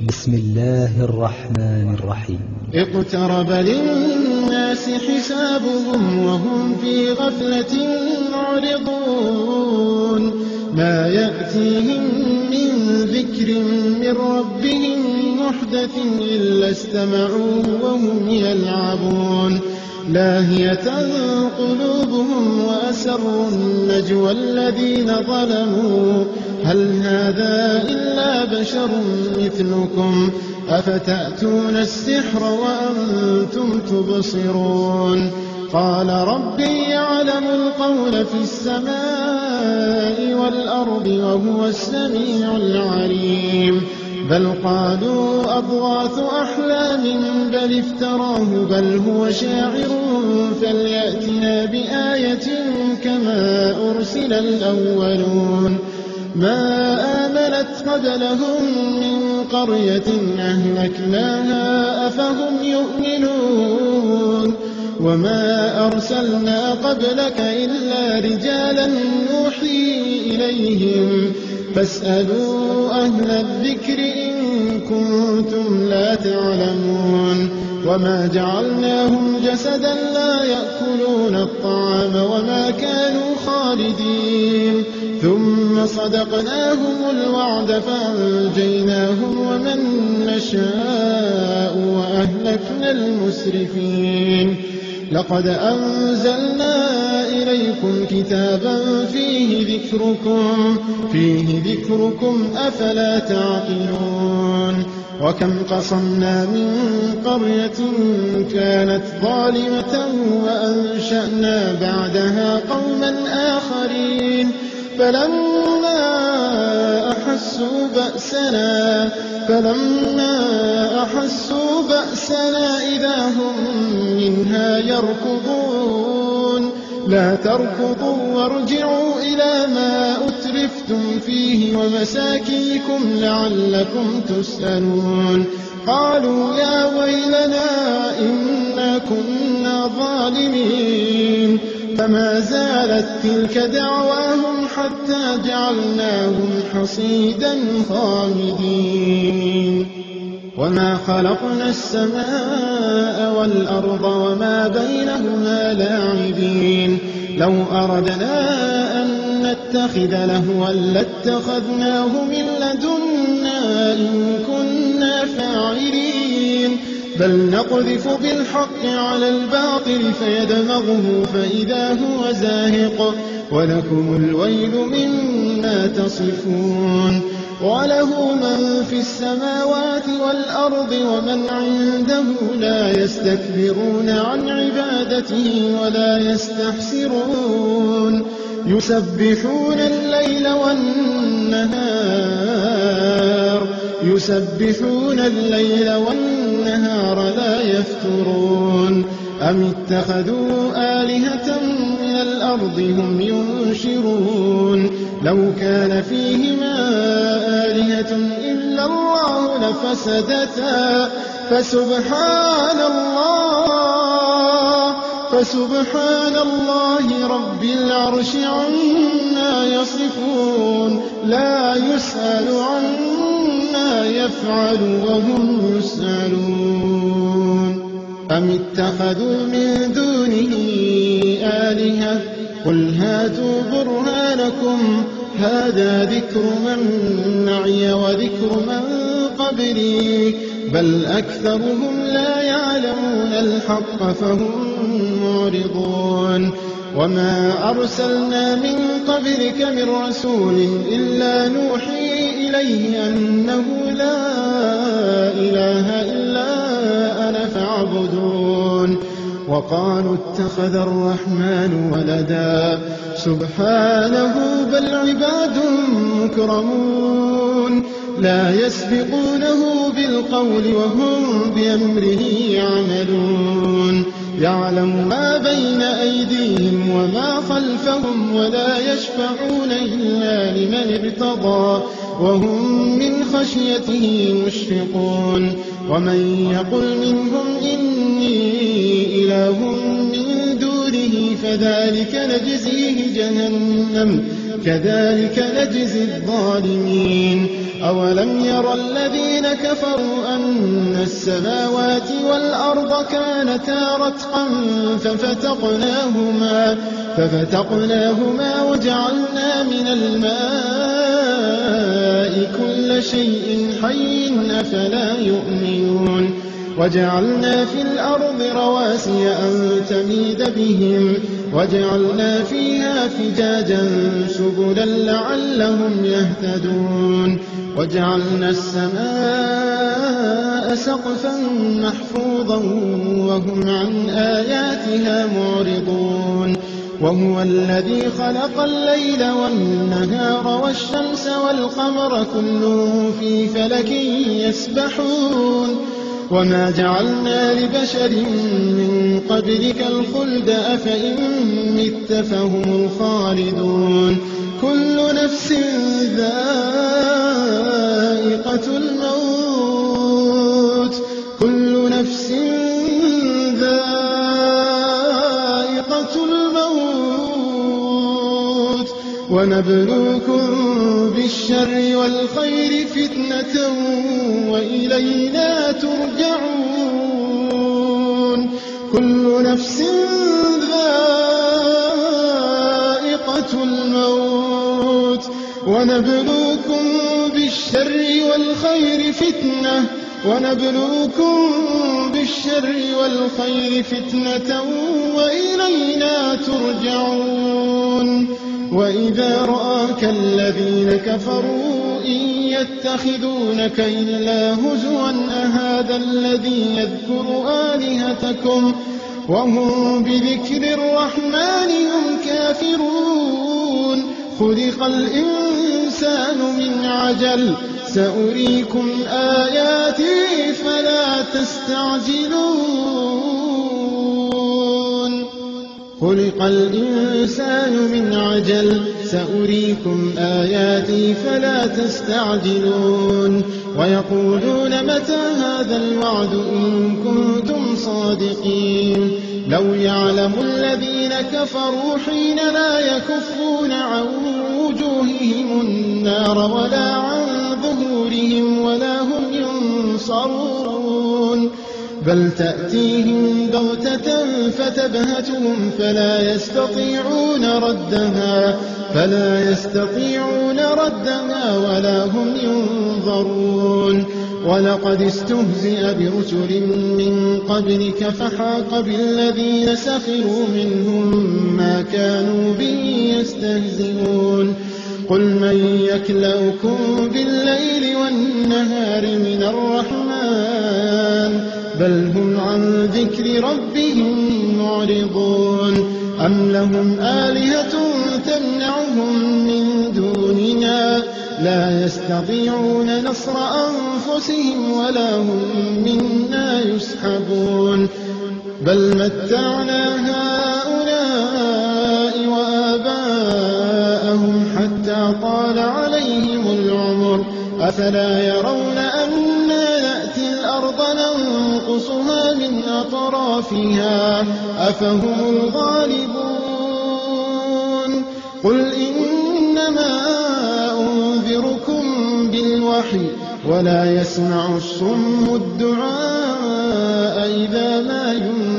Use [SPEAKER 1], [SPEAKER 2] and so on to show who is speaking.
[SPEAKER 1] بسم الله الرحمن الرحيم.
[SPEAKER 2] اقترب للناس حسابهم وهم في غفلة معرضون ما يأتيهم من ذكر من ربهم محدث إلا استمعوه وهم يلعبون لاهية قلوبهم وأسروا النجوى الذين ظلموا هل هذا إلا بشر مثلكم أفتأتون السحر وأنتم تبصرون قال ربي يعلم القول في السماء والأرض وهو السميع العليم بل قالوا أضغاث أحلام بل افتراه بل هو شاعر فليأتنا بآية كما أرسل الأولون ما آمنت قبلهم من قرية أهلكناها أفهم يؤمنون وما أرسلنا قبلك إلا رجالا نوحي إليهم فاسألوا أهل الذكر إن كنتم لا تعلمون وما جعلناهم جسدا لا يأكلون الطعام وما كانوا خالدين ثم صدقناهم الوعد فأنجيناهم ومن نشاء وأهلكنا المسرفين لقد أنزلنا إليكم كتابا فيه ذكركم أفلا تعقلون وكم قصمنا من قرية كانت ظالمة وأنشأنا بعدها قوما آخرين فلما أحسوا بأسنا إذا هم منها يركضون لا تركضوا وارجعوا إلى ما أترفتم فيه ومساكنكم لعلكم تسألون قالوا يا ويلنا إنا كنا ظالمين فما زالت تلك دعواهم حتى جعلناهم حصيدا خامدين وما خلقنا السماء والأرض وما بينهما لاعبين لو أردنا أن نتخذ لهوا لاتخذناه من لدنا إن كنا فاعلين بل نقذف بالحق على الباطل فيدمغه فإذا هو زاهق ولكم الويل مما تصفون وله من في السماوات والأرض ومن عنده لا يستكبرون عن عبادته ولا يستحسرون يسبحون الليل والنهار لا يفترون أم اتخذوا آلهة من الأرض هم ينشرون لو كان فيهما آلهة إلا الله لفسدتا فسبحان الله رب العرش عما يصفون لا يسأل عما يفعل وهم يسألون أم اتخذوا من دونه آلهة قل هاتوا برهانكم هذا ذكر من معي وذكر من قبلي بل أكثرهم لا يعلمون الحق فهم معرضون وما أرسلنا من قبلك من رسول إلا نوحي إليه أنه لا إله إلا أنا فاعبدون وقالوا اتخذ الرحمن ولدا سبحانه بل عباد مكرمون لا يسبقونه بالقول وهم بأمره يعملون يعلم ما بين أيديهم وما خلفهم ولا يشفعون إلا لمن ارتضى وهم من خشيته مشفقون ومن يقل منهم إني إله من دونه فذلك نجزيه جهنم كذلك نجزي الظالمين أولم ير الذين كفروا أن السماوات والأرض كانتا رتقا ففتقناهما وجعلنا من الماء كل شيء حي أفلا يؤمنون وجعلنا في الأرض رواسي أن تميد بهم وجعلنا فيها فجاجا سبلا لعلهم يهتدون وجعلنا السماء سقفا محفوظا وهم عن آياتها معرضون وهو الذي خلق الليل والنهار والشمس والقمر كل في فلك يسبحون وما جعلنا لبشر من قبلك الخلد أفإن مت فهم الخالدون كل نفس ذائقة الموت ونبلوكم بالشر والخير فتنة وإلينا ترجعون كل نفس ذائقة الموت ونبلوكم بالشر والخير فتنة وإلينا ترجعون وإذا رآك الذين كفروا إن يتخذونك إلا هزوا أهذا الذي يذكر آلهتكم وهم بذكر الرحمن هم كافرون خلق الإنسان من عجل سأريكم آياتي فلا تستعجلون خلق الإنسان من عجل سأريكم آياتي فلا تستعجلون ويقولون متى هذا الوعد إن كنتم صادقين لو يعلم الذين كفروا حين لا يكفون عن وجوههم النار ولا عن ظهورهم ولا هم ينصرون بل تأتيهم بغتة فتبهتهم فلا يستطيعون ردها ولا هم ينظرون ولقد استهزئ برسل من قبلك فحاق بالذين سخروا منهم ما كانوا به يستهزئون قل من يكلؤكم بالليل والنهار من الرحمن بل هم عن ذكر ربهم معرضون أم لهم آلهة تمنعهم من دوننا لا يستطيعون نصر أنفسهم ولا هم منا يسحبون بل متعنا هؤلاء وآباءهم حتى طال عليهم العمر أفلا يرون أنا نأتي الأرض ننقصها من أطرافها أفهم الغالبون قل إنما أنذركم بالوحي ولا يسمع الصم الدعاء إذا ما ينذرون